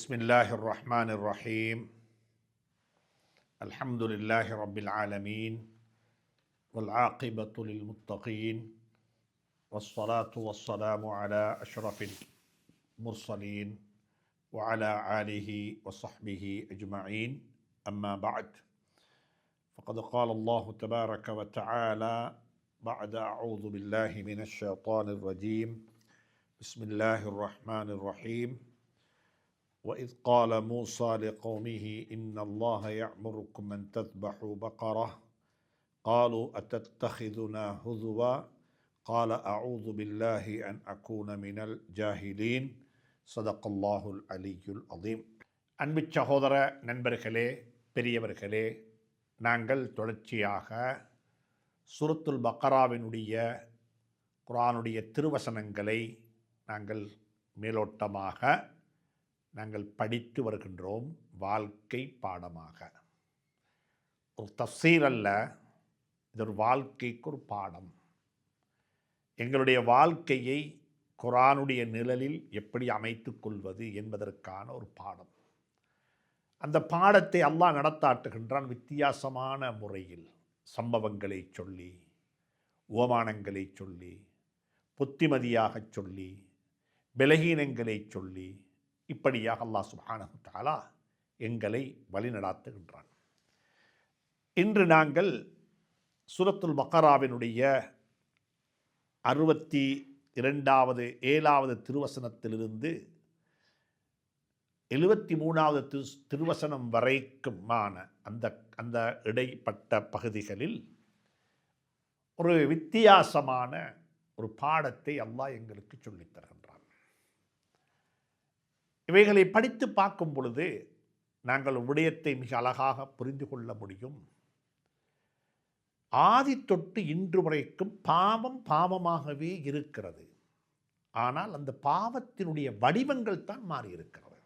بسم الله الرحمن الرحيم الحمد لله رب العالمين والعاقبة للمتقين والصلاة والسلام على أشرف المرسلين وعلى آله وصحبه أجمعين أما بعد فقد قال الله تبارك وتعالى بعد أعوذ بالله من الشيطان الرجيم بسم الله الرحمن الرحيم وإذ قال موسى لقومه إن الله يأمركم أن تذبحوا بقرة قالوا أتتخذنا هزوا قال أعوذ بالله أن أكون من الجاهلين صدق الله العلي العظيم. அன்பு சகோதர நண்பர்களே, பெரியவர்களே, நாங்கள் தொடர்ச்சியாக சூரத்துல் பக்கராவினுடைய குர்ஆனுடைய திருவசனங்களை நாங்கள் மேலோட்டமாக நாங்கள் படித்து வருகின்றோம். வாழ்க்கை பாடமாக, ஒரு தஃசீர் அல்ல, இது ஒரு வாழ்க்கைக்கு ஒரு பாடம். எங்களுடைய வாழ்க்கையை குர்ஆனுடைய நிழலில் எப்படி அமைத்துக் கொள்வது என்பதற்கான ஒரு பாடம். அந்த பாடத்தை அல்லாஹ் நடத்தாட்டுகின்றான் வித்தியாசமான முறையில். சம்பவங்களை சொல்லி, உவமானங்களை சொல்லி, புத்திமதியாக சொல்லி, பலகீனங்களை சொல்லி, இப்படியாக அல்லாஹ் சுப்ஹானஹு வ தஆலா எங்களை வழிநடாத்துகின்றான். இன்று நாங்கள் சூரத்துல் பக்கராவினுடைய 62வது 7வது திருவசனத்திலிருந்து 73வது திருவசனம் வரைக்குமான அந்த இடைப்பட்ட பகுதிகளில் ஒரு வித்தியாசமான ஒரு பாடத்தை அல்லாஹ் எங்களுக்கு சொல்லித் தருகின்றான். இவைகளை படித்து பார்க்கும் பொழுது நாங்கள் விடயத்தை மிக அழகாக புரிந்து கொள்ள முடியும். ஆதி தொட்டு இன்று வரைக்கும் பாவம் பாவமாகவே இருக்கிறது. ஆனால் அந்த பாவத்தினுடைய வடிவங்கள் தான் மாறி இருக்கிறது.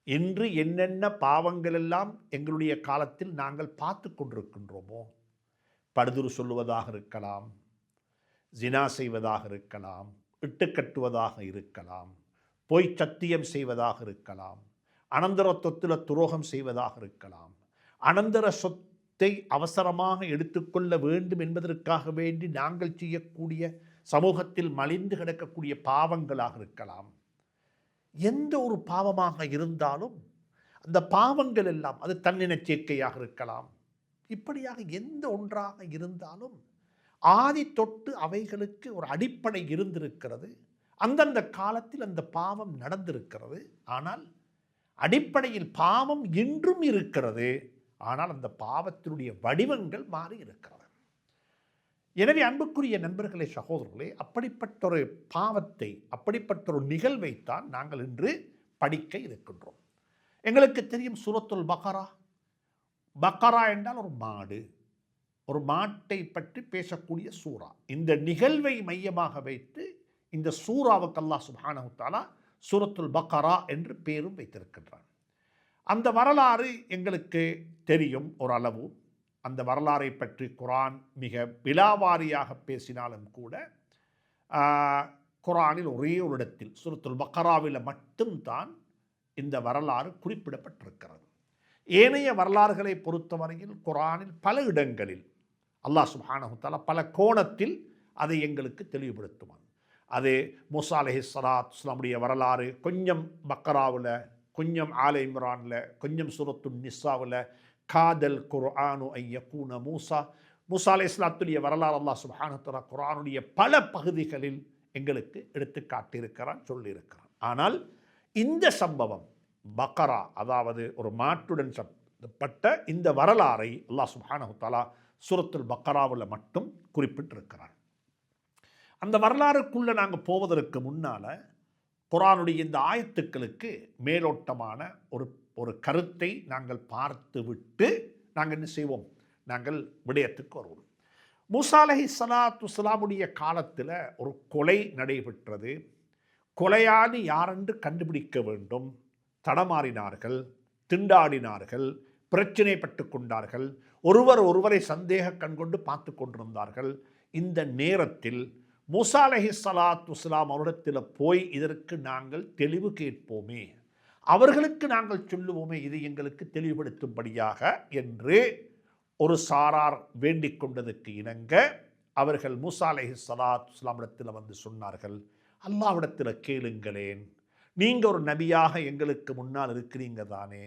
இன்று என்னென்ன பாவங்கள் எல்லாம் எங்களுடைய காலத்தில் நாங்கள் பார்த்து கொண்டிருக்கின்றோமோ, படுதுரு சொல்லுவதாக இருக்கலாம், ஜினா செய்வதாக இருக்கலாம், இட்டுக்கட்டுவதாக இருக்கலாம், பொய் சத்தியம் செய்வதாக இருக்கலாம், அனந்தர சொத்துல துரோகம் செய்வதாக இருக்கலாம், அனந்தர சொத்தை அவசரமாக எடுத்துக்கொள்ள வேண்டும் என்பதற்காக வேண்டி நாங்கள் செய்யக்கூடிய சமூகத்தில் மலிந்து கிடக்கக்கூடிய பாவங்களாக இருக்கலாம். எந்த ஒரு பாவமாக இருந்தாலும் அந்த பாவங்கள் எல்லாம், அது தன்னினச் சேர்க்கையாக இருக்கலாம், இப்படியாக எந்த ஒன்றாக இருந்தாலும் ஆதி தொட்டு அவைகளுக்கு ஒரு அடிப்படை இருந்திருக்கிறது. அந்தந்த காலத்தில் அந்த பாவம் நடந்திருக்கிறது. ஆனால் அடிப்படையில் பாவம் இன்றும் இருக்கிறது. ஆனால் அந்த பாவத்தினுடைய வடிவங்கள் மாறி இருக்கிறது. எனவே அன்புக்குரிய நண்பர்களே, சகோதரர்களே, அப்படிப்பட்ட ஒரு பாவத்தை, அப்படிப்பட்ட ஒரு நிகழ்வைத்தான் நாங்கள் இன்று படிக்க இருக்கின்றோம். எங்களுக்கு தெரியும் சூரத்துல் பக்கரா. பக்கரா என்றால் ஒரு மாடு, ஒரு மாட்டை பற்றி பேசக்கூடிய சூரா. இந்த நிகழ்வை மையமாக வைத்து இந்த சூராவுக்கு அல்லாஹ் சுப்ஹானஹு வ தஆலா சூரத்துல் பக்கரா என்று பேரும் வைத்திருக்கின்றான். அந்த வரலாறு எங்களுக்கு தெரியும் ஓரளவு. அந்த வரலாறை பற்றி குர்ஆன் மிக விலாவாரியாக பேசினாலும் கூட குர்ஆனில் ஒரே ஒரு இடத்தில் சூரத்துல் பக்கராவில் மட்டும்தான் இந்த வரலாறு குறிப்பிடப்பட்டிருக்கிறது. ஏனைய வரலாறுகளை பொறுத்தவரையில் குர்ஆனில் பல இடங்களில் அல்லாஹ் சுப்ஹானஹு வ தஆலா பல கோணத்தில் அதை எங்களுக்கு தெளிவுபடுத்துவான். அது மூசா அலைஹிஸ்ஸலாத்து வஸ்ஸலாமுடைய வரலாறு கொஞ்சம் பக்கராவில், கொஞ்சம் ஆல இம்ரானில், கொஞ்சம் சூரத்துன் நிஸாவில். காதல் குர்ஆனு ஐ யகூன மூசா அலைஹிஸ்ஸலாத்துடைய வரலாறு அல்லாஹ் சுப்ஹானஹு வ தஆலா குர்ஆனுடைய பல பகுதிகளில் எங்களுக்கு எடுத்து காட்டியிருக்கிறான், சொல்லியிருக்கிறான். ஆனால் இந்த சம்பவம் பக்கரா, அதாவது ஒரு மாட்டுடன் சம்பந்தப்பட்ட இந்த வரலாறை அல்லாஹ் சுப்ஹானஹு வ தஆலா சூரத்துல் பக்கராவில் மட்டும் குறிப்பிட்டிருக்கிறான். அந்த வரலாறுக்குள்ளே நாங்கள் போவதற்கு முன்னால் குர்ஆனுடைய இந்த ஆயத்துக்களுக்கு மேலோட்டமான ஒரு கருத்தை நாங்கள் பார்த்து விட்டு நாங்கள் என்ன செய்வோம், நாங்கள் விடயத்துக்கு வருவோம். மூசா அலைஹிஸ்ஸலாத்து வஸ்ஸலாமுடைய காலத்தில் ஒரு கொலை நடைபெற்றது. கொலையாளி யாரென்று கண்டுபிடிக்க வேண்டும். தடமாறினார்கள், திண்டாடினார்கள், பிரச்சினைப்பட்டு கொண்டார்கள், ஒருவரை சந்தேக கண்கொண்டு பார்த்து கொண்டிருந்தார்கள். இந்த நேரத்தில் மூசா அலைஹிஸ்ஸலாத்து வஸ்ஸலாம் அவரிடத்தில் போய் இதற்கு நாங்கள் தெளிவு கேட்போமே, அவர்களுக்கு நாங்கள் சொல்லுவோமே இது எங்களுக்கு தெளிவுபடுத்தும்படியாக என்று ஒரு சாரார் வேண்டிக் கொண்டதற்கு இணங்க அவர்கள் மூசா அலைஹிஸ்ஸலாத்து வஸ்ஸலாமிடத்தில் வந்து சொன்னார்கள், அல்லாஹ்விடத்தில் கேளுங்களேன், நீங்கள் ஒரு நபியாக எங்களுக்கு முன்னால் இருக்கிறீங்க தானே,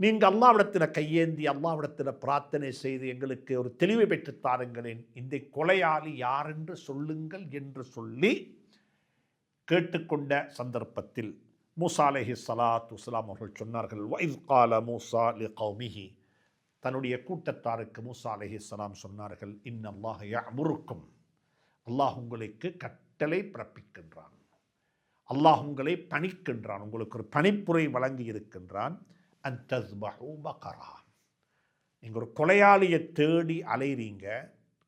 நீங்கள் அல்லாஹ்விடத்தில் கையேந்தி அல்லாஹ்விடத்தில் பிரார்த்தனை செய்து எங்களுக்கு ஒரு தெளிவை பெற்று தாருங்களேன், இந்த கொலையாளி யார் என்று சொல்லுங்கள் என்று சொல்லி கேட்டுக்கொண்ட சந்தர்ப்பத்தில் மூசா அலைஹிஸ்ஸலாத்து வஸ்ஸலாம் அவர்கள் சொன்னார்கள், வஇஸ் கால மூசா லிகௌமிஹி, தன்னுடைய கூட்டத்தாருக்கு மூசா அலைஹிஸ்ஸலாம் சொன்னார்கள், இன்னல்லாஹ யஅமுருக்கும், அல்லாஹ் உங்களுக்கு கட்டளை பிறப்பிக்கின்றான், அல்லாஹ் உங்களை பணிக்கின்றான், உங்களுக்கு ஒரு பணிப்புரை வழங்கி இருக்கின்றான், அன் தஸ்பஹு பகரா, நீங்கள் ஒரு கொலையாளியை தேடி அலைறீங்க,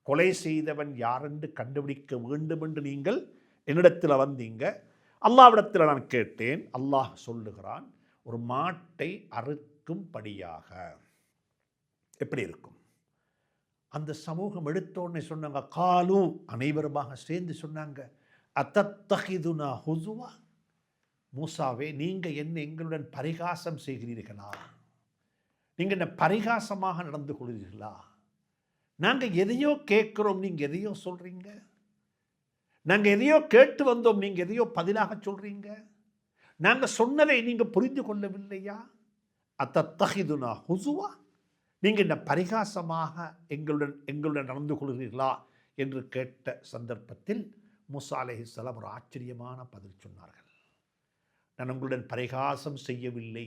கொலை செய்தவன் யாரென்று கண்டுபிடிக்க வேண்டும் என்று நீங்கள் என்னிடத்தில் வந்தீங்க, அல்லாஹ்விடத்தில் நான் கேட்டேன், அல்லாஹ் சொல்லுகிறான் ஒரு மாட்டை அறுக்கும்படியாக. எப்படி இருக்கும்? அந்த சமூகம் எடுத்தோடனே சொன்னாங்க, காலு, அனைவருமாக சேர்ந்து சொன்னாங்க, அத்தத்தஹிதுனா ஹுசுவா, மூசாவே நீங்கள் என்ன எங்களுடன் பரிகாசம் செய்கிறீர்களா, நீங்கள் என்ன பரிகாசமாக நடந்து கொள்கிறீர்களா, நாங்கள் எதையோ கேட்குறோம் நீங்கள் எதையோ சொல்கிறீங்க, நாங்கள் எதையோ கேட்டு வந்தோம் நீங்கள் எதையோ பதிலாக சொல்கிறீங்க, நாங்கள் சொன்னதை நீங்கள் புரிந்து கொள்ளவில்லையா, அத்தத்தஹிதுனா ஹுசுவா, நீங்கள் என்ன பரிகாசமாக எங்களுடன் நடந்து கொள்கிறீர்களா என்று கேட்ட சந்தர்ப்பத்தில் மூசா அலைஹிஸ்ஸலாம் ஒரு ஆச்சரியமான பதில் சொன்னார்கள், நான் உங்களுடன் பரிகாசம் செய்யவில்லை,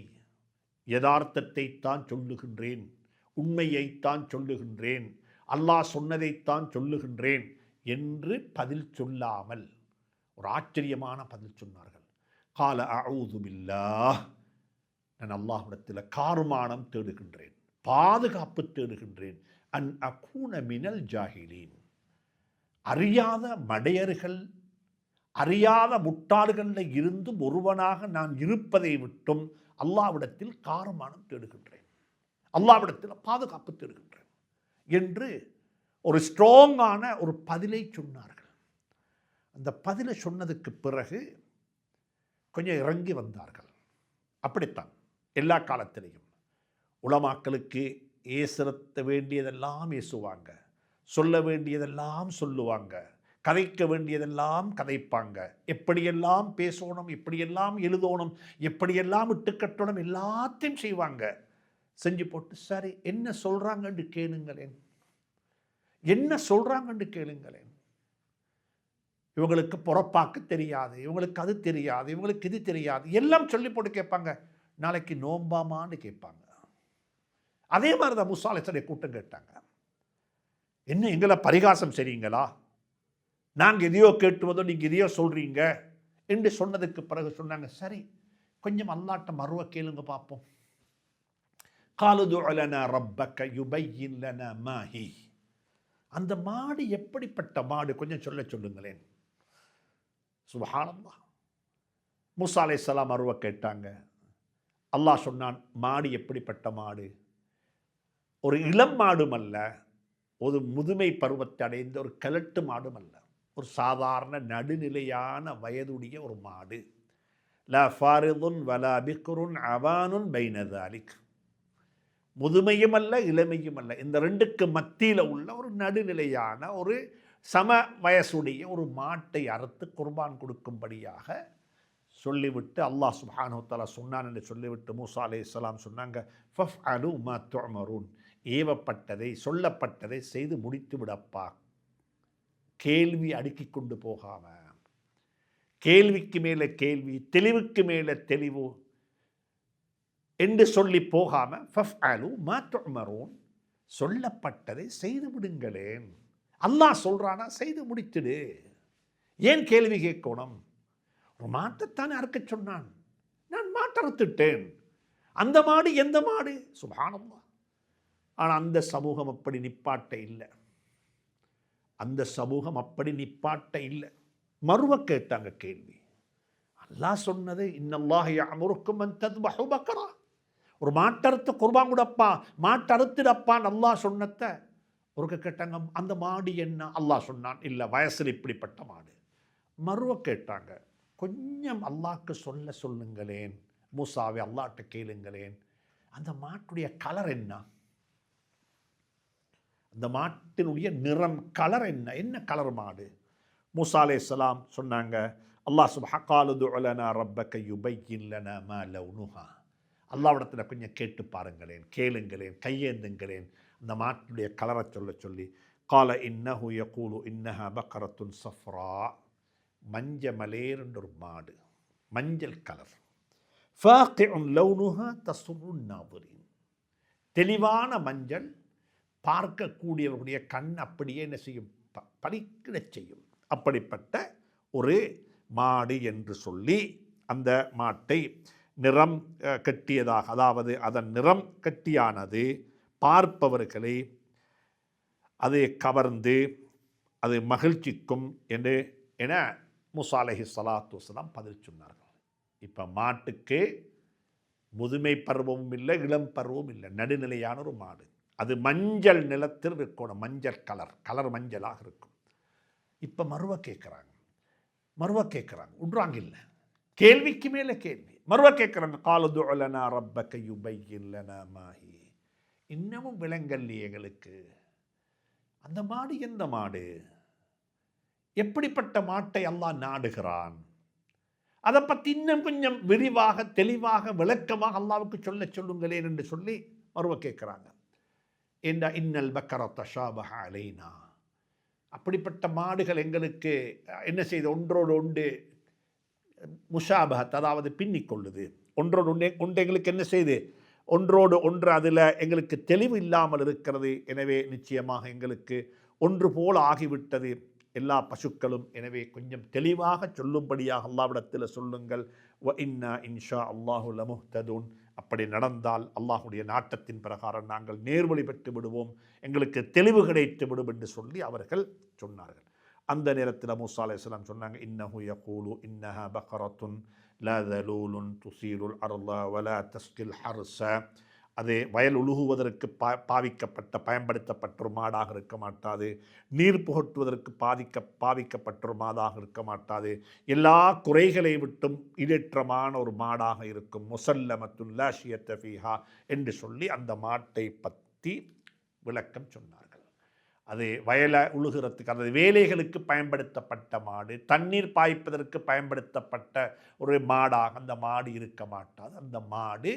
யதார்த்தத்தை தான் சொல்லுகின்றேன், உண்மையைத்தான் சொல்லுகின்றேன், அல்லாஹ் சொன்னதைத்தான் சொல்லுகின்றேன் என்று பதில் சொல்லாமல் ஒரு ஆச்சரியமான பதில் சொன்னார்கள். கால அஊது பில்லாஹ், நான் அல்லாஹ்விடத்தில் காருமானம் தேடுகின்றேன், பாதுகாப்பு தேடுகின்றேன், அன் அகூன மினல் ஜாஹிலீன், அறியாத மடையர்கள் அறியாத முட்டாள்களில் இருந்தும் ஒருவனாக நான் இருப்பதை விட்டும் அல்லாஹ்விடத்தில் காருமானம் தேடுகின்றேன், அல்லாஹ்விடத்தில் பாதுகாப்பு தேடுகின்றேன் என்று ஒரு ஸ்ட்ராங்கான ஒரு பதிலை சொன்னார்கள். அந்த பதிலை சொன்னதுக்கு பிறகு கொஞ்சம் இறங்கி வந்தார்கள். அப்படித்தான் எல்லா காலத்திலையும் உலமாக்களுக்கு ஏசுறத்த வேண்டியதெல்லாம் ஏசுவாங்க, சொல்ல வேண்டியதெல்லாம் சொல்லுவாங்க, கதைக்க வேண்டியதெல்லாம் கதைப்பாங்க, எப்படியெல்லாம் பேசணும், எப்படியெல்லாம் எழுதணும், எப்படியெல்லாம் இட்டுக்கட்டணும், எல்லாத்தையும் செய்வாங்க. செஞ்சு போட்டு சரி என்ன சொல்கிறாங்கன்னு கேளுங்களேன், என்ன சொல்கிறாங்கன்னு கேளுங்களேன். இவங்களுக்கு பொறப்பாக்கு தெரியாது, இவங்களுக்கு அது தெரியாது, இவங்களுக்கு இது தெரியாது, எல்லாம் சொல்லி போட்டு கேட்பாங்க. நாளைக்கு நோம்பாமான்னு கேட்பாங்க. அதே மாதிரி தான் மூசா அலைஹிஸ்ஸலாம் கூட்டம் கேட்டாங்க, என்ன எங்களை பரிகாசம் செய்றீங்களா, நாங்கள் எதையோ கேட்டு வந்தோம் நீங்கள் எதையோ சொல்கிறீங்க என்று சொன்னதுக்கு பிறகு சொன்னாங்க, சரி கொஞ்சம் அல்லாஹ்ட்ட மறுவ கேளுங்க பார்ப்போம். காலு துஉ லனா ரப்பக யுபய்யின் லனா மா ஹி, அந்த மாடு எப்படிப்பட்ட மாடு கொஞ்சம் சொல்லுங்களேன். சுப்ஹானல்லாஹ். மூசா அலைஹிஸ்ஸலாம் மறுவ கேட்டாங்க. அல்லாஹ் சொன்னான், மாடு எப்படிப்பட்ட மாடு, ஒரு இளம் மாடும் அல்ல, ஒரு முதுமை பருவத்தை அடைந்த ஒரு கிழட்டு மாடும் அல்ல, ஒரு சாதாரண நடுநிலையான வயதுடைய ஒரு மாடு. லா ஃபாரிதுன் வலா பிக்ருன் அவானுன் பைன தாலிக், முதுமையும் அல்ல இளமையும் அல்ல, இந்த ரெண்டுக்கு மத்தியில் உள்ள ஒரு நடுநிலையான ஒரு சம வயசுடைய ஒரு மாட்டை அறுத்து குர்பான் கொடுக்கும்படியாக சொல்லிவிட்டு அல்லாஹ் சுப்ஹானஹு வ தஆலா சொன்னான் என்று சொல்லிவிட்டு மூசா அலைஹிஸ்ஸலாம் சொன்னாங்க, ஃபஃஅலு மா துஅமரூன், ஏவப்பட்டதை சொல்லப்பட்டதை செய்து முடித்து விடப்பா, கேள்வி அடுக்கி கொண்டு போகாம, கேள்விக்கு மேலே கேள்வி, தெளிவுக்கு மேலே தெளிவு என்று சொல்லி போகாம, ஃபஃஅலு மா துஅமரூன், சொல்லப்பட்டதை செய்து விடுங்களேன். அல்லாஹ் சொல்றானா செய்து முடித்துடு, ஏன் கேள்வி கேட்கணும்? ஒரு மாட்டைத்தானே அறுக்க சொன்னான், நான் மாட்டை அறுத்துட்டேன், அந்த மாடு எந்த மாடு? சுப்ஹானல்லாஹ். ஆனால் அந்த சமூகம் அப்படி நிப்பாட்ட இல்லை, அந்த சமூகம் அப்படி நிப்பாட்ட இல்லை. மறுவ கேட்டாங்க கேள்வி. அல்லாஹ் சொன்னது, இன்னல்லாஹ யஅமுருக்கும் அன் தத்பஹு பக்கரா, ஒரு மாட்டறுத்து குர்பான் கொடுப்பா, மாட்டறுத்துடப்பான் அல்லாஹ் சொன்னத ஒருக்க கேட்டாங்க, அந்த மாடு என்ன? அல்லாஹ் சொன்னான், இல்லை வயசில் இப்படிப்பட்ட மாடு. மறுவ கேட்டாங்க, கொஞ்சம் அல்லாஹ்க்கு சொல்லுங்களேன், மூசாவை அல்லாஹ்ட்ட கேளுங்களேன், அந்த மாட்டுடைய கலர் என்ன, அந்த மாட்டினுடைய நிறம் கலர் என்ன, என்ன கலர் மாடு? மூசா அலைஹிஸ்ஸலாம் சொன்னாங்க, அல்லாஹ் சுப்ஹானஹு கால துஅ லனா ரப்பக யுபய்யின் லனா மா லவ்னுஹா, அல்லாஹ்விடத்தில் கொஞ்சம் கேட்டு பாருங்களேன், கேளுங்களேன், கையேந்துங்களேன் அந்த மாட்டுடைய கலரை சொல்லி கால இன்னஹு யகூலு இன்னஹா பக்கரத்துன் சஃப்ரா, மஞ்ச மலேர்ன்ற ஒரு மாடு, மஞ்சள் கலர், ஃபாகிஉன் லவ்னுஹா தஸ்ருன் நாதிரின், தெளிவான மஞ்சள், பார்க்கக்கூடியவர்களுடைய கண் அப்படியே என்ன செய்யும், பளிக்கிடச் செய்யும். அப்படிப்பட்ட ஒரு மாடு என்று சொல்லி அந்த மாட்டை நிறம் கட்டியதாக, அதாவது அதன் நிறம் கட்டியானது பார்ப்பவர்களை அது கவர்ந்து அது மகிழ்ச்சிக்கும் என்று என மூசா அலைஹிஸ்ஸலாத்து வஸ்ஸலாம் பதில் சொன்னார்கள். இப்போ மாட்டுக்கு முதுமை பருவமும் இல்லை, இளம் பருவமும் இல்லை, நடுநிலையான ஒரு மாடு. அது மஞ்சள் நிலத்தில் இருக்கணும், மஞ்சள் கலர் மஞ்சளாக இருக்கும். இப்போ மறுவ கேட்குறாங்க, உண்றாங்க இல்லை, கேள்விக்கு மேலே கேள்வி, மறுவ கேட்குறாங்க, கால துஅ லனா ரப்பக யுபய்யின் லனா மா ஹி, இன்னமும் விளங்கல்லையே எங்களுக்கு அந்த மாடு எந்த மாடு, எப்படிப்பட்ட மாட்டை அல்லாஹ் நாடுகிறான், அதை பற்றி இன்னும் கொஞ்சம் விரிவாக தெளிவாக விளக்கமாக அல்லாஹ்வுக்கு சொல்லுங்களேன் என்று சொல்லி மறுவ கேட்குறாங்க. இன்னல் பக்கர தஷாபஹ அலைனா, அப்படிப்பட்ட மாடுகள் எங்களுக்கு என்ன செய்து ஒன்றோடு ஒன்று முஷாபஹத், அதாவது பின்னிக்கொள்ளுது, ஒன்றோடு ஒன்று எங்களுக்கு என்ன செய்து ஒன்றோடு ஒன்று அதில் எங்களுக்கு தெளிவு இல்லாமல் இருக்கிறது. எனவே நிச்சயமாக எங்களுக்கு ஒன்று போல் ஆகிவிட்டது எல்லா பசுக்களும். எனவே கொஞ்சம் தெளிவாக சொல்லும்படியாக அல்லாஹ்விடத்தில் சொல்லுங்கள். வ இன்னா இன்ஷா அல்லாஹு லமுஹ்ததூன், அப்படி நடந்தால் அல்லாஹுடைய நாட்டத்தின் பிரகாரம் நாங்கள் நேர்வழி பெற்று விடுவோம், எங்களுக்கு தெளிவு கிடைத்து விடும் என்று சொல்லி அவர்கள் சொன்னார்கள். அந்த நேரத்தில் மூசா அலைஹிஸ்ஸலாம் சொன்னாங்க, இன்னஹு யகூலு இன்னஹா பக்கரத்துன் லா தலூலுன் துசீலுல் அர்த வலா தஸ்கில் ஹர்ஸ, அது வயல் உழுகுவதற்கு பயன்படுத்தப்பட்ட ஒரு மாடாக இருக்க மாட்டாது, நீர் புகட்டுவதற்கு பாவிக்கப்பட்ட ஒரு மாடாக இருக்க மாட்டாது, எல்லா குறைகளை விட்டும் ஈடேற்றமான ஒரு மாடாக இருக்கும், முஸல்லமத்துன் லா ஷியத்த ஃபீஹா என்று சொல்லி அந்த மாட்டை பற்றி விளக்கம் சொன்னார்கள். அது வயலை உழுகிறதுக்கு, அதாவது வேலைகளுக்கு பயன்படுத்தப்பட்ட மாடு, தண்ணீர் பாய்ப்பதற்கு பயன்படுத்தப்பட்ட ஒரு மாடாக அந்த மாடு இருக்க மாட்டாது, அந்த மாடு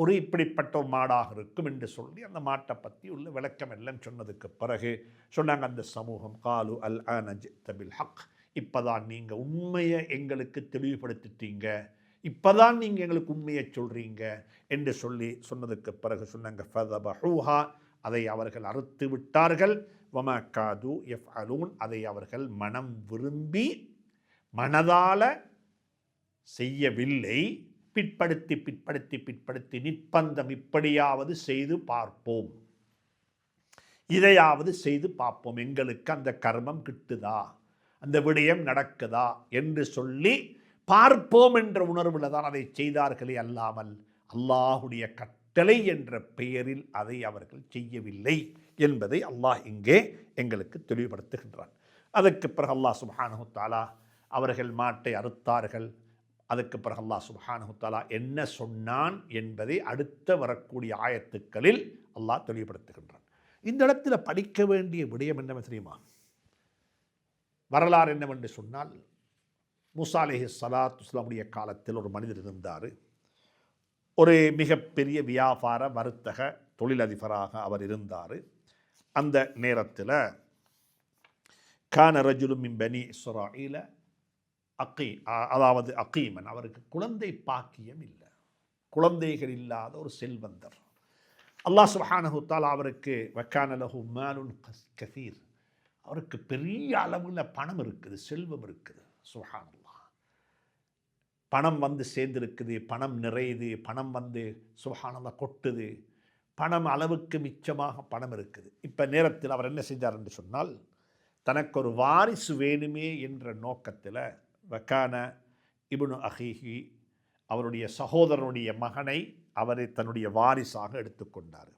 ஒரு இப்படிப்பட்ட ஒரு மாடாக இருக்கும் என்று சொல்லி அந்த மாட்டை பற்றி உள்ள விளக்கம் எல்லாம் சொன்னதுக்கு பிறகு சொன்னாங்க அந்த சமூகம், காலு அல் ஆன ஜித்த பில் ஹக், இப்போதான் நீங்கள் உண்மையை எங்களுக்கு தெளிவுபடுத்திட்டீங்க, இப்போதான் நீங்கள் எங்களுக்கு உண்மையை சொல்கிறீங்க என்று சொல்லி சொன்னதுக்கு பிறகு சொன்னாங்க, ஃபதபஹூஹா, அதை அவர்கள் அறுத்து விட்டார்கள், வமா காது யஃஅலூன், அதை அவர்கள் மனம் விரும்பி மனதால செய்யவில்லை, பிற்படுத்தி நிர்பந்தம், இப்படியாவது செய்து பார்ப்போம், இதையாவது செய்து பார்ப்போம், எங்களுக்கு அந்த கர்மம் கிட்டுதா, அந்த விடயம் நடக்குதா என்று சொல்லி பார்ப்போம் என்ற உணர்வில் தான் அதை செய்தார்களே அல்லாமல் அல்லாஹுடைய கட்டளை என்ற பெயரில் அதை அவர்கள் செய்யவில்லை என்பதை அல்லாஹ் இங்கே எங்களுக்கு தெளிவுபடுத்துகின்றான். அதற்கு பிறகு அல்லாஹ் சுப்ஹானஹு தஆலா அவர்கள் மாட்டை அறுத்தார்கள். அதுக்கு பிறகு அல்லாஹ் சுப்ஹானஹு தஆலா என்ன சொன்னான் என்பதை அடுத்த வரக்கூடிய ஆயத்துக்களில் அல்லாஹ் தெளிவுபடுத்துகின்றான். இந்த இடத்துல படிக்க வேண்டிய விடயம் என்னவென்று தெரியுமா? வரலாறு என்னவென்று சொன்னால், மூசா அலைஹிஸ்ஸலாத்து வஸ்ஸலாமுடைய காலத்தில் ஒரு மனிதர் இருந்தார். ஒரு மிகப்பெரிய வியாபார வர்த்தக தொழிலதிபராக அவர் இருந்தார். அந்த நேரத்தில் கான ரஜுலும் மின் பனி இஸ்ராஈல அதாவது அகீமன், அவருக்கு குழந்தை பாக்கியம் இல்லை, குழந்தைகள் இல்லாத ஒரு செல்வந்தர். அல்லாஹ் சுப்ஹானஹு தஆலா அவருக்கு வக்கான லஹு மாலுன் கஸீர், அவருக்கு பெரிய அளவில் பணம் இருக்குது, செல்வம் இருக்குது. சுப்ஹானல்லாஹ், பணம் வந்து சேர்ந்திருக்குது, பணம் நிறையுது, பணம் வந்து சுப்ஹானல்லாஹ் கொட்டுது, பணம் அளவுக்கு மிச்சமாக பணம் இருக்குது. இப்போ நேரத்தில் அவர் என்ன செஞ்சார் என்று சொன்னால், தனக்கு ஒரு வாரிசு வேணுமே என்ற நோக்கத்தில் வக்கான இப்னு அஹீஹி, அவருடைய சகோதரனுடைய மகனை அவரை தன்னுடைய வாரிசாக எடுத்துக்கொண்டார்.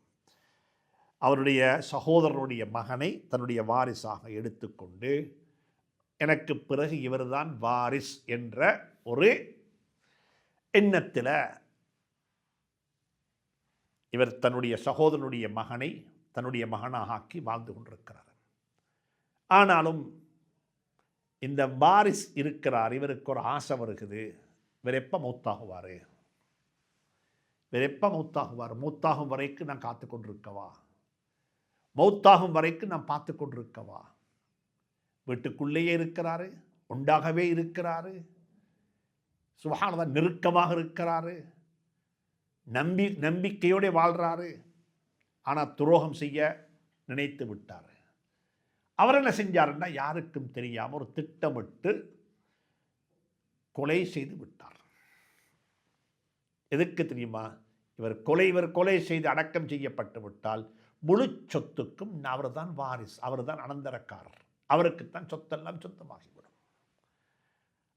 அவருடைய சகோதரனுடைய மகனை தன்னுடைய வாரிசாக எடுத்துக்கொண்டு, எனக்கு பிறகு இவர்தான் வாரிஸ் என்ற ஒரு எண்ணத்தில் இவர் தன்னுடைய சகோதரனுடைய மகனை தன்னுடைய மகனாக ஆக்கி வாழ்ந்து கொண்டிருக்கிறார். ஆனாலும் இந்த வாரிஸ் இருக்கிறார், இவருக்கு ஒரு ஆசை வருகுது, இவர் எப்போ மௌத்தாகுவார், இவர் எப்போ மௌத்தாகுவார், மௌத்தாகும் வரைக்கும் நான் காத்து கொண்டிருக்கவா, மௌத்தாகும் வரைக்கும் நான் பார்த்து கொண்டிருக்கவா. வீட்டுக்குள்ளேயே இருக்கிறாரு, உண்டாகவே இருக்கிறாரு, சுபஹானல்லாஹ் நெருக்கமாக இருக்கிறாரு, நம்பிக்கையோடு வாழ்கிறாரு. ஆனால் துரோகம் செய்ய நினைத்து விட்டார். அவர் என்ன செஞ்சாருன்னா யாருக்கும் தெரியாமல் ஒரு திட்டமிட்டு கொலை செய்து விட்டார். எதுக்கு தெரியுமா? இவர் கொலை செய்து அடக்கம் செய்யப்பட்டு விட்டால் முழு சொத்துக்கும் அவர் தான் வாரிஸ், அவர் தான் அனந்தரக்காரர், அவருக்குத்தான் சொத்தெல்லாம் சொந்தமாகிவிடும்.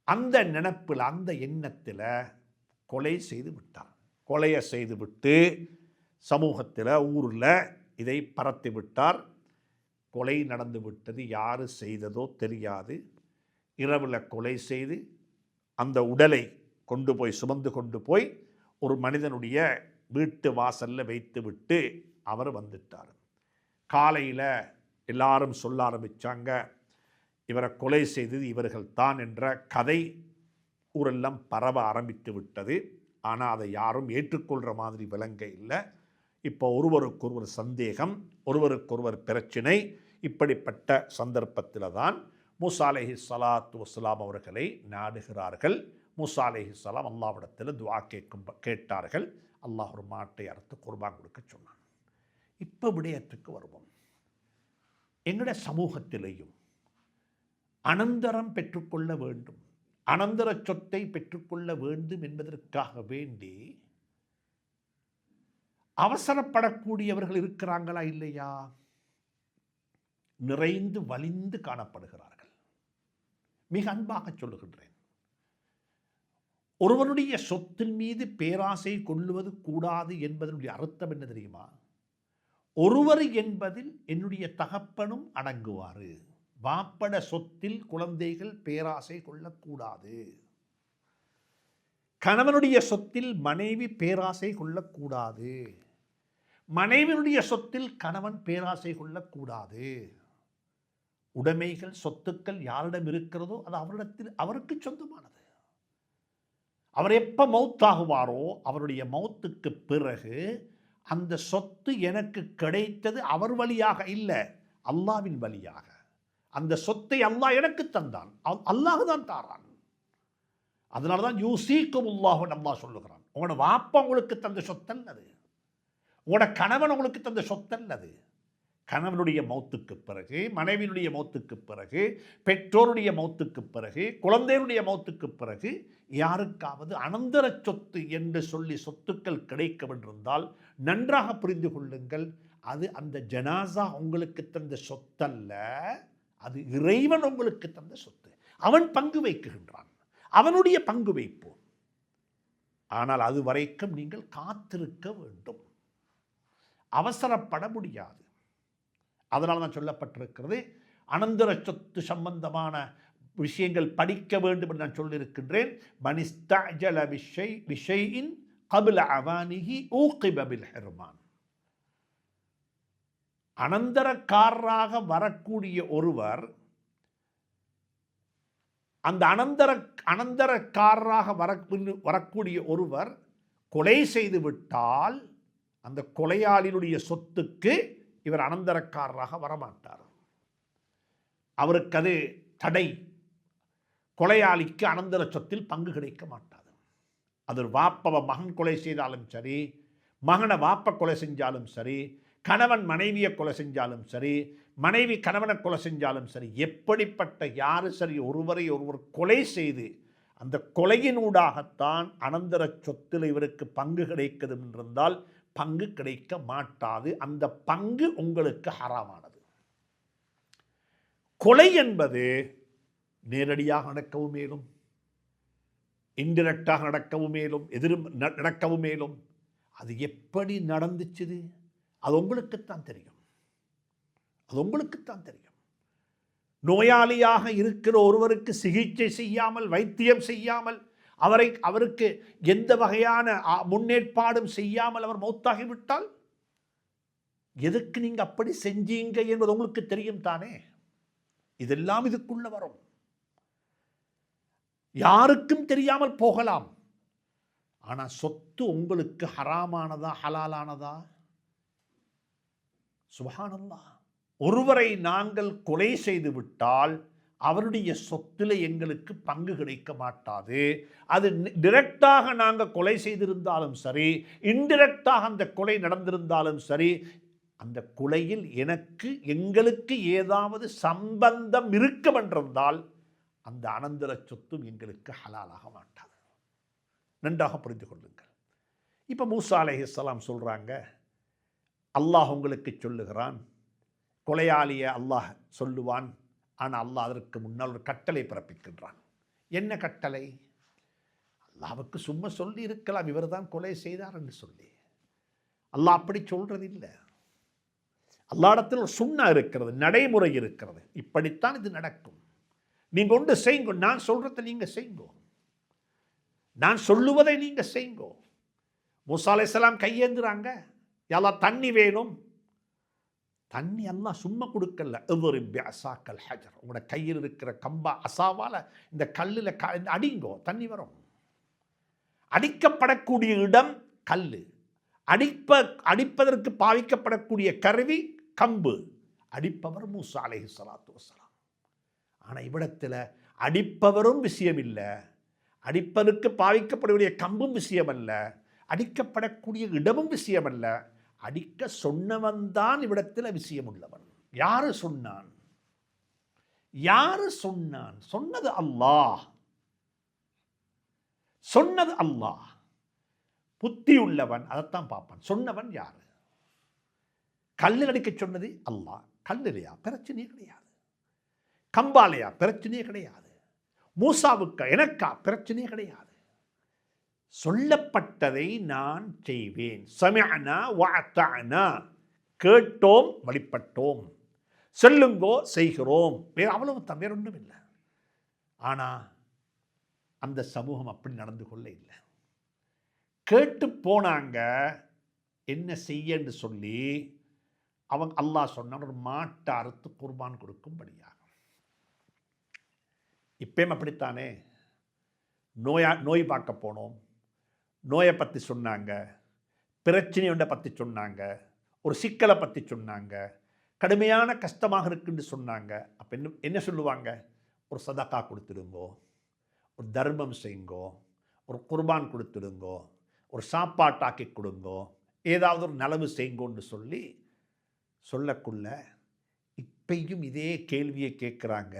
அந்த நினைப்பில் அந்த எண்ணத்தில் கொலை செய்து விட்டார். கொலையை செய்து விட்டு சமூகத்தில் ஊரில் இதை பரத்தி விட்டார். கொலை நடந்து விட்டது, யார் செய்ததோ தெரியாது. இரவில் கொலை செய்து அந்த உடலை கொண்டு போய் சுமந்து கொண்டு போய் ஒரு மனிதனுடைய வீட்டு வாசலில் வைத்து விட்டு அவர் வந்துட்டார். காலையில் எல்லாரும் சொல்ல ஆரம்பித்தாங்க, இவரை கொலை செய்தது இவர்கள் தான் என்ற கதை ஊரெல்லாம் பரவ ஆரம்பித்து விட்டது. ஆனால் அதை யாரும் ஏற்றுக்கொள்கிற மாதிரி விளங்க இல்லை. இப்போ ஒருவருக்கொருவர் சந்தேகம், ஒருவருக்கொருவர் பிரச்சினை. இப்படிப்பட்ட சந்தர்ப்பத்தில் தான் மூசா அலைஹிஸ்ஸலாத்து வஸ்ஸலாம் அவர்களை நாடுகிறார்கள். மூசா அலைஹிஸ்ஸலாம் அல்லாஹ்விடத்தில் துஆ கேட்டார்கள். அல்லாஹ் ஒரு மாட்டை அறுத்து குர்பான் கொடுக்க சொன்னான். இப்போ விடயத்துக்கு வருவோம். எங்களுடைய சமூகத்திலேயும் அனந்தரம் பெற்றுக்கொள்ள வேண்டும், அனந்தர சொத்தை பெற்றுக்கொள்ள வேண்டும் என்பதற்காக வேண்டி அவசரப்படக்கூடியவர்கள் இருக்கிறாங்களா இல்லையா? நிறைந்து வலிந்து காணப்படுகிறார்கள். மிக அன்பாக சொல்லுகின்றேன், ஒருவனுடைய சொத்தின் மீது பேராசை கொள்ளுவது கூடாது என்பதனுடைய அர்த்தம் என்ன தெரியுமா? ஒருவர் என்பதில் என்னுடைய தகப்பனும் அடங்குவார். வாப்பட சொத்தில் குழந்தைகள் பேராசை கொள்ளக்கூடாது. கணவனுடைய சொத்தில் மனைவி பேராசை கொள்ளக்கூடாது. மனைவியுடைய சொத்தில் கணவன் பேராசை கொள்ளக்கூடாது. உடைமைகள் சொத்துக்கள் யாரிடம் இருக்கிறதோ அது அவரிடத்தில் அவருக்கு சொந்தமானது. அவர் எப்போ மௌத்தாகுவாரோ அவருடைய மௌத்துக்கு பிறகு அந்த சொத்து எனக்கு கிடைத்தது அவர் வழியாக இல்லை, அல்லாஹ்வின் வழியாக. அந்த சொத்தை அல்லாஹ் எனக்கு தந்தான், அல்லாஹ் தான் தாரான். அதனால தான் யூசீக்குமுல்லாஹு அல்லாஹ் சொல்லுகிறான், உங்களோட வாப்பா உங்களுக்கு தந்த சொத்தல்லது, உங்களோட கணவன் உங்களுக்கு தந்த சொத்தல்லது. கணவனுடைய மௌத்துக்கு பிறகு, மனைவியினுடைய மௌத்துக்கு பிறகு, பெற்றோருடைய மௌத்துக்கு பிறகு, குழந்தையுடைய மௌத்துக்கு பிறகு யாருக்காவது அனந்தர சொத்து என்று சொல்லி சொத்துக்கள் கிடைக்க வேண்டியிருந்தால் நன்றாக புரிந்து கொள்ளுங்கள், அது அந்த ஜனாசா உங்களுக்கு தந்த சொத்தல்ல, அது இறைவன் உங்களுக்கு தந்த சொத்து. அவன் பங்கு வைக்குகின்றான், அவனுடைய பங்கு வைப்போம். ஆனால் அது வரைக்கும் நீங்கள் காத்திருக்க வேண்டும், அவசரப்பட முடியாது. அதனால் தான் சொல்லப்பட்டிருக்கிறது, அனந்தர சொத்து சம்பந்தமான விஷயங்கள் படிக்க வேண்டும் என்று நான் சொல்லியிருக்கின்றேன். மனிஸ்தஅஜல பிஷைஇன் கப்ல அவானிஹி ஊகிப பில் ஹிர்மான். அனந்தரக்காரராக வரக்கூடிய ஒருவர், அந்த அனந்தரக்காரராக வரக்கூடிய ஒருவர் கொலை செய்து விட்டால் அந்த கொலையாளினுடைய சொத்துக்கு இவர் அனந்தரக்காரராக வரமாட்டார். அவருக்கு அது தடை. கொலையாளிக்கு அனந்தர சொத்தில் பங்கு கிடைக்க மாட்டாது. அது வாப்பவ மகன் கொலை செய்தாலும் சரி, மகனை வாப்ப கொலை செஞ்சாலும் சரி, கணவன் மனைவியை கொலை செஞ்சாலும் சரி, மனைவி கணவனை கொலை செஞ்சாலும் சரி, எப்படிப்பட்ட யாரு சரி ஒருவரை ஒருவர் கொலை செய்து அந்த கொலையினூடாகத்தான் அனந்தர சொத்தில் இவருக்கு பங்கு கிடைக்கிறது என்றிருந்தால் பங்கு கிடைக்க மாட்டாது. அந்த பங்கு உங்களுக்கு ஹராமானது. கொலை என்பது நேரடியாக நடக்கவும் மேலும், இன்டிரெக்டாக நடக்கவும் மேலும், நடக்கவும் மேலும். அது எப்படி நடந்துச்சுது அது உங்களுக்குத்தான் தெரியும், அது உங்களுக்குத்தான் தெரியும். நோயாளியாக இருக்கிற ஒருவருக்கு சிகிச்சை செய்யாமல், வைத்தியம் செய்யாமல் அவருக்கு எந்த வகையான முன்னேற்பாடும் செய்யாமல் அவர் மௌத்தாகிவிட்டால் எதுக்கு நீங்க அப்படி செஞ்சீங்க என்பது உங்களுக்கு தெரியும் தானே. இதெல்லாம் இதுக்குள்ள வரும். யாருக்கும் தெரியாமல் போகலாம். ஆனா சொத்து உங்களுக்கு ஹராமானதா ஹலாலானதா? சுப்ஹானல்லாஹ். ஒருவரை நாங்கள் கொலை செய்து விட்டால் அவருடைய சொத்துல எங்களுக்கு பங்கு கிடைக்க மாட்டாது. அது டைரக்டாக நாங்கள் கொலை செய்திருந்தாலும் சரி, இன்டைரக்டாக அந்த கொலை நடந்திருந்தாலும் சரி, அந்த கொலையில் எங்களுக்கு ஏதாவது சம்பந்தம் இருக்கும் என்றிருந்தால் அந்த அனந்தர சொத்தும் எங்களுக்கு ஹலாலாக மாட்டாது. நன்றாக புரிந்து கொள்ளுங்கள். இப்போ மூசா அலைஹிஸ்ஸலாம் சொல்றாங்க, அல்லாஹ் உங்களுக்கு சொல்லுகிறான், கொலையாளிய அல்லாஹ் சொல்லுவான். ஆனால் அல்லாஹ் அதற்கு முன்னால் ஒரு கட்டளை பிறப்பிக்கின்றான். என்ன கட்டளை? அல்லாஹ்வுக்கு சும்மா சொல்லி இருக்கலாம், இவர் தான் கொலை செய்தார் என்று சொல்லி. அல்லாஹ் அப்படி சொல்றது இல்லை. அல்லாஹ்விடத்தில் ஒரு சுன்னா இருக்கிறது, நடைமுறை இருக்கிறது. இப்படித்தான் இது நடக்கும். நீங்க ஒன்று செய்யுங்க, நான் சொல்றதை நீங்க செய்யுங்க, நான் சொல்லுவதை நீங்க செய்யுங்க. மூசா அலைஹிஸ்ஸலாம் கையேந்துறாங்க, யா அல்லாஹ் தண்ணி வேணும். தண்ணி அல்லாஹ் சும்மா கொடுக்கல. உங்களோட கையில் இருக்கிற கம்பா அசாவால இந்த கல்லில் அடிங்கோ, தண்ணி வரும். அடிக்கப்படக்கூடிய இடம் கல்லு, அடிப்பதற்கு பாவிக்கப்படக்கூடிய கருவி கம்பு, அடிப்பவர் மூசா அலைஹிஸ்ஸலாத்து வஸ்ஸலாம். ஆனால் இவ்விடத்தில் அடிப்பவரும் விஷயம் இல்லை, அடிப்பதற்கு பாவிக்கப்படக்கூடிய கம்பும் விஷயம் அல்ல, அடிக்கப்படக்கூடிய இடமும் விஷயம் அல்ல. அடிக்க சொன்னவன் தான் இவ்விடத்தில் விஷயம் உள்ளவன். யாரு சொன்னான்? யாரு சொன்னான்? சொன்னது அல்லாஹ். சொன்னது அல்லாஹ். புத்தி உள்ளவன் அதைத்தான் பார்ப்பான். சொன்னவன் யாரு? கல்லில் அடிக்க சொன்னது அல்லாஹ். கல்லிலையா? பிரச்சனையே கிடையாது. கம்பாலையா? பிரச்சனையே கிடையாது. மூசாவுக்கா எனக்கா? பிரச்சனையே கிடையாது. சொல்லப்பட்டதை நான் செய்வேன். சமிஅனா வஅதஅனா, கேட்டோம் வழிபட்டோம், சொல்லுங்கோ செய்கிறோம். அவ்வளவு தான், வேற ஒன்றும் இல்லை. ஆனா அந்த சமூகம் அப்படி நடந்து கொள்ள இல்லை. கேட்டு போனாங்க, என்ன செய்யன்னு சொல்லி அவங்க அல்லாஹ் சொன்னான், ஒரு மாட்டை அறுத்து குர்பான் கொடுக்கும்படியாக. இப்பயும் அப்படித்தானே. நோய் பார்க்க போனோம், நோயை பற்றி சொன்னாங்க, பிரச்சனையை பற்றி சொன்னாங்க, ஒரு சிக்கலை பற்றி சொன்னாங்க, கடுமையான கஷ்டமாக இருக்குன்னு சொன்னாங்க. அப்போ என்ன சொல்லுவாங்க? ஒரு சதக்கா கொடுத்துடுங்கோ, ஒரு தர்மம் செய்யுங்கோ, ஒரு குர்பான் கொடுத்துடுங்கோ, ஒரு சாப்பாட்டாக்கி கொடுங்கோ, ஏதாவது ஒரு நலவு செய்யுங்கோன்னு சொல்லக்குள்ள இப்பையும் இதே கேள்வியை கேட்குறாங்க.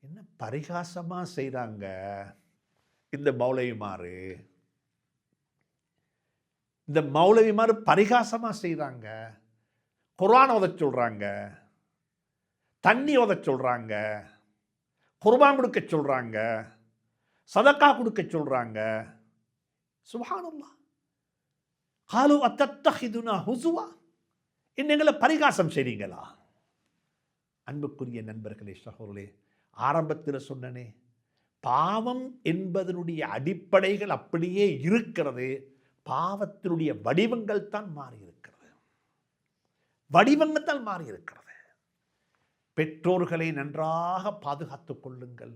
என்ன பரிகாசமாக செய்கிறாங்க இந்த மௌலவிமாரு. இந்த மௌலவிமாரு பரிகாசமாக செய்கிறாங்க. குர்ஆன் ஓத சொல்கிறாங்க, தண்ணி ஓத சொல்கிறாங்க, குர்பான் கொடுக்க சொல்கிறாங்க, சதக்கா கொடுக்க சொல்கிறாங்க. சுப்ஹானல்லாஹ். காலு அத்தத்தஹிதுனா ஹுசுவா, என்னங்களை பரிகாசம் செய்றீங்களா? அன்புக்குரிய நண்பர்களே, சகோதரர்களே, ஆரம்பத்தில் சொன்னனே, பாவம் என்பதனுடைய அடிப்படைகள் அப்படியே இருக்கிறது. பாவத்தினுடைய வடிவங்கள் தான் மாறி இருக்கிறது. வடிவங்கள் தான் மாறி இருக்கிறது. பெற்றோர்களை நன்றாக பாதுகாத்துக் கொள்ளுங்கள்.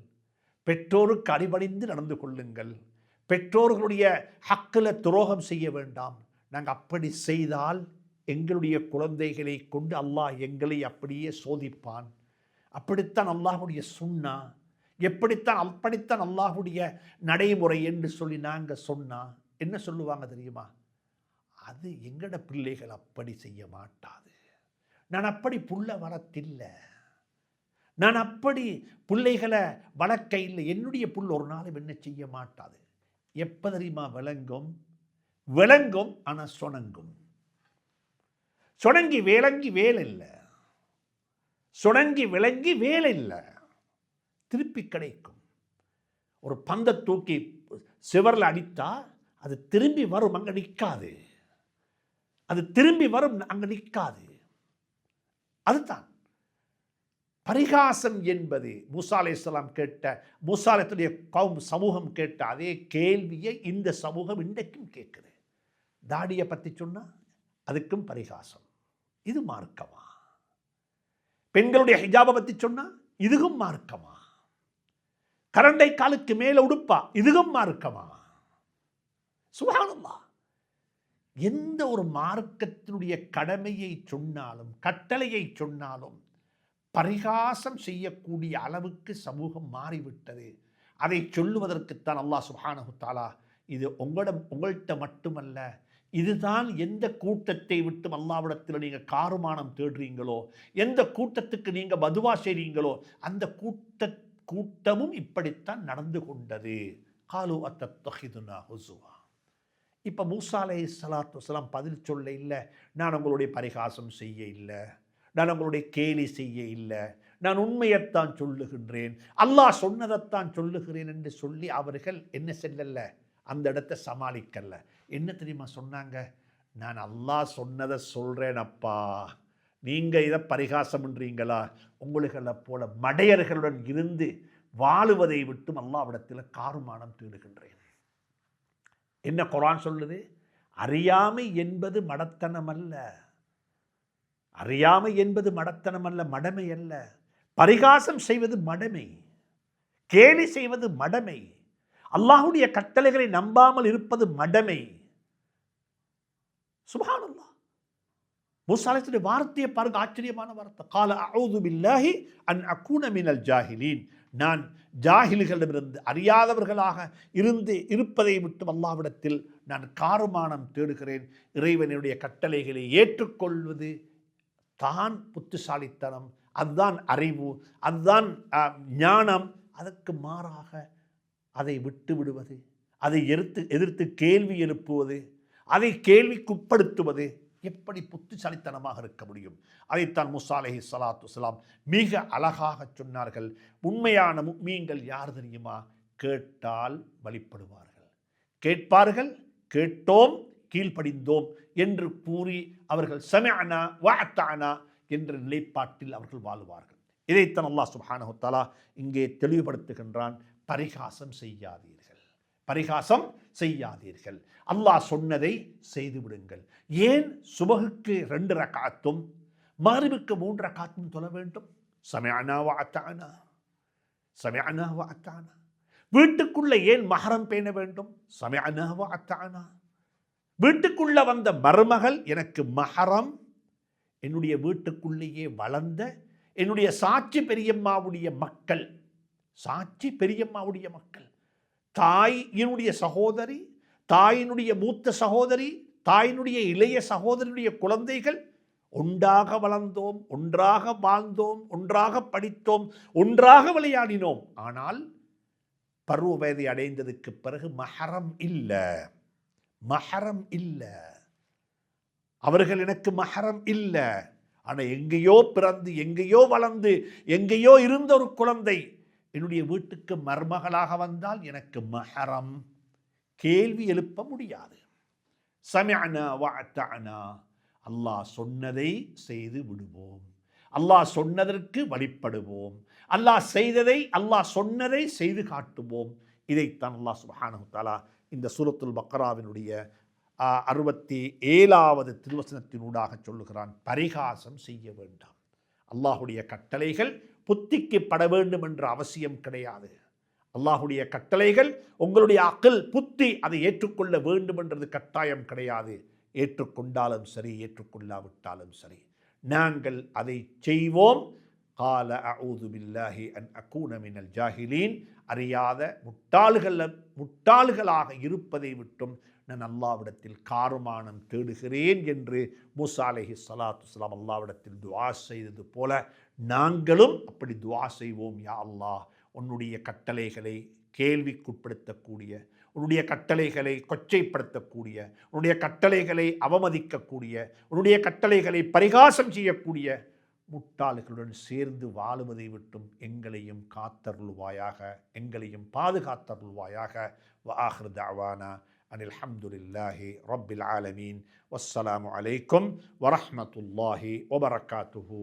பெற்றோருக்கு அடிபணிந்து நடந்து கொள்ளுங்கள். பெற்றோர்களுடைய ஹக்கில் துரோகம் செய்ய வேண்டாம். நாங்கள் அப்படி செய்தால் எங்களுடைய குழந்தைகளை கொண்டு அல்லாஹ் எங்களை அப்படியே சோதிப்பான். அப்படித்தான் அல்லாஹுடைய சுன்னா, அப்படித்தான் அல்லாஹுடைய நடைமுறை என்று சொல்லி நாங்கள் சொன்னா என்ன சொல்லுவாங்க தெரியுமா? அது எங்கட பிள்ளைகள் அப்படி செய்ய மாட்டாது. நான் அப்படி புள்ள வளர்த்தில்லை, நான் அப்படி பிள்ளைகளை வளர்க்க இல்லை, என்னுடைய புள்ள ஒரு நாளும் என்ன செய்ய மாட்டாது. எப்ப தெரியுமா விளங்கும்? ஆனா சொணங்கும். சொணங்கி விளங்கி வேலை இல்லை, சுணங்கி விளங்கி வேலை இல்லை, திருப்பி கிடைக்கும். ஒரு பந்தை தூக்கி சிவரில் அடித்தா அது திரும்பி வரும், அங்கே நிற்காது. அது திரும்பி வரும், அங்கே நிற்காது. அதுதான் பரிகாசம் என்பது மூசா அலைஹிஸ்ஸலாம் கேட்ட, மூசா அலைஹிஸ்ஸலாத்துடைய சமூகம் கேட்ட அதே கேள்வியை இந்த சமூகம் இன்றைக்கும் கேட்குது. தாடியை பற்றி சொன்னால் அதுக்கும் பரிகாசம். இது மார்க்கமா? பெண்களுடைய ஹிஜாபை பற்றி சொன்னால் இதுவும் மார்க்கமா? கரண்டை காலுக்கு மேலே உடுப்பா, இதுவும் மார்க்கமா? சுப்ஹானல்லாஹ். எந்த ஒரு மார்க்கத்தினுடைய கடமையை சொன்னாலும் கட்டளையை சொன்னாலும் பரிகாசம் செய்யக்கூடிய அளவுக்கு சமூகம் மாறிவிட்டது. அதை சொல்லுவதற்குத்தான் அல்லாஹ் சுப்ஹானஹு தஆலா இது உங்கள்கிட்ட மட்டுமல்ல, இதுதான் எந்த கூட்டத்தை விட்டு அல்லாஹ்விடத்தில் நீங்கள் காருமானம் தேடுறீங்களோ, எந்த கூட்டத்துக்கு நீங்கள் பதுவா செய்றீங்களோ அந்த கூட்டமும் இப்படித்தான் நடந்து கொண்டது. காலு அத்தத்தஹிதுனா ஹுஸுவா. இப்போ மூசா அலைஹிஸ்ஸலாத்து வஸலாம் பதில் சொல்ல இல்லை, நான் உங்களுடைய பரிகாசம் செய்ய இல்லை, நான் உங்களுடைய கேலி செய்ய இல்லை, நான் உண்மையைத்தான் சொல்லுகின்றேன், அல்லாஹ் சொன்னதைத்தான் சொல்லுகிறேன் என்று சொல்லி அவர்கள் என்ன செல்லல, அந்த இடத்தை சமாளிக்கல. என்ன தெரியுமா சொன்னாங்க? நான் அல்லாஹ் சொன்னதை சொல்கிறேன் அப்பா, நீங்கள் இதை பரிகாசம்ன்றீங்களா? உங்களுகளை போல மடையர்களுடன் இருந்து வாழுவதை விட்டும் அல்லாஹ்விடத்தில் காருமானம் தேடுகின்றேன். என்ன குர்ஆன் சொல்லுது? அறியாமை என்பது மடத்தனம் அல்ல, அறியாமை என்பது மடத்தனம் அல்ல, மடமை அல்ல. பரிகாசம் செய்வது மடமை, கேலி செய்வது மடமை, அல்லாஹ்வுடைய கட்டளைகளை நம்பாமல் இருப்பது மடமை. சுப்ஹானல்லாஹ். மூசா அலைஹிஸ்ஸலாத்துடைய வார்த்தையை பாருங்க, ஆச்சரியமான வார்த்தை. கால அஊது பில்லாஹி அன் அகூன மினல் ஜாஹிலீன். நான் ஜாஹில்களிடமிருந்து, அறியாதவர்களாக இருப்பதை விட்டு அல்லாஹ்விடத்தில் நான் காருமானம் தேடுகிறேன். இறைவனுடைய கட்டளைகளை ஏற்றுக்கொள்வது தான் புத்திசாலித்தனம், அதுதான் அறிவு, அதுதான் ஞானம். அதற்கு மாறாக அதை விட்டு விடுவது, அதை எதிர்த்து கேள்வி எழுப்புவது, அதை கேள்விக்குட்படுத்துவது எப்படி புத்திசாலித்தனமாக இருக்க முடியும்? அதைத்தான் மூசா அலைஹிஸ்ஸலாத்து வஸலாம் மிக அழகாக சொன்னார்கள். உண்மையான முஃமின்கள் யார் தெரியுமா? கேட்டால் வழிபடுவார்கள், கேட்பார்கள், கேட்டோம் கீழ்ப்படிந்தோம் என்று கூறி அவர்கள் சமிஅனா வஅதனா என்ற நிலைப்பாட்டில் அவர்கள் வாழுவார்கள். இதைத்தான் அல்லாஹ் சுப்ஹானஹு தஆலா இங்கே தெளிவுபடுத்துகின்றான். பரிகாசம் செய்யாதீர்கள், பரிகாசம் செய்யாதீர்கள். அல்லாஹ் சொன்னதை செய்து விடுங்கள். ஏன் சுபஹுக்கு 2 ரக்காத்தும் மக்ரிபுக்கு 3 ரக்காத்தும் தொழ வேண்டும்? சமிஅனா வஅதனா, சமிஅனா வஅதனா. வீட்டுக்குள்ள ஏன் மஹரம் பேண வேண்டும்? சமிஅனா வஅதனா. வீட்டுக்குள்ள வந்த மருமகள் எனக்கு மஹரம், என்னுடைய வீட்டுக்குள்ளேயே வளர்ந்த என்னுடைய சாட்சி பெரியம்மாவுடைய மக்கள், சாட்சி பெரியம்மாவுடைய மக்கள், தாயினுடைய சகோதரி, தாயினுடைய மூத்த சகோதரி, தாயினுடைய இளைய சகோதரியுடைய குழந்தைகள், ஒன்றாக வளர்ந்தோம், ஒன்றாக வாழ்ந்தோம், ஒன்றாக படித்தோம், ஒன்றாக விளையாடினோம். ஆனால் பருவ வயதை அடைந்ததுக்கு பிறகு மஹரம் இல்லை, மஹரம் இல்லை, அவர்கள் எனக்கு மஹரம் இல்லை. ஆனால் எங்கேயோ பிறந்து, எங்கேயோ வளர்ந்து, எங்கேயோ இருந்த ஒரு குழந்தை என்னுடைய வீட்டுக்கு மருமகளாக வந்தால் எனக்கு மஹரம். கேள்வி எழுப்ப முடியாது. சமிஅனா வஅதனா. அல்லாஹ் சொன்னதை செய்து விடுவோம், அல்லாஹ் சொன்னதற்கு வழிபடுவோம், அல்லாஹ் செய்ததை, அல்லாஹ் சொன்னதை செய்து காட்டுவோம். இதைத்தான் அல்லாஹ் சுப்ஹானஹு தஆலா இந்த சூரத்துல் பக்ராவினுடைய 67வது திருவசனத்தினூடாக சொல்லுகிறான். பரிகாசம் செய்ய வேண்டாம். அல்லாஹுடைய கட்டளைகள் புத்திக்கப்பட வேண்டும் என்ற அவசியம் கிடையாது. அல்லாஹுடைய கட்டளைகள் உங்களுடைய அக்ல், புத்தி அதை ஏற்றுக்கொள்ள வேண்டும் என்றது கட்டாயம் கிடையாது. ஏற்றுக்கொண்டாலும் சரி, ஏற்றுக்கொள்ளாவிட்டாலும் சரி, நாங்கள் அதை செய்வோம். கால அஊது பில்லாஹி அன் அகூன மினல் ஜாஹிலீன். அறியாத முட்டாள்களாக இருப்பதை விட்டும் நான் அல்லாஹ்விடத்தில் காருமானம் தேடுகிறேன் என்று மூசா அலைஹிஸ்ஸலாத்து வஸலாம் அல்லாஹ்விடத்தில் துஆ செய்தது போல நாங்களும் அப்படி துஆ செய்வோம். யா அல்லாஹ், உன்னுடைய கட்டளைகளை கேள்விக்குட்படுத்தக்கூடிய, உன்னுடைய கட்டளைகளை கொச்சைப்படுத்தக்கூடிய, உன்னுடைய கட்டளைகளை அவமதிக்கக்கூடிய, உன்னுடைய கட்டளைகளை பரிகாசம் செய்யக்கூடிய முட்டாள்களுடன் சேர்ந்து வாழுவதை விட்டும் எங்களையும் காத்தருள்வாயாக, எங்களையும் பாதுகாத்தருள்வாயாக. வ ஆகிரு தஅவானா அனில் ஹம்துலில்லாஹி ரப்பில் ஆலமீன். வஸ்ஸலாமு அலைக்கும் வரஹ்மத்துல்லாஹி வபரகாத்துஹு.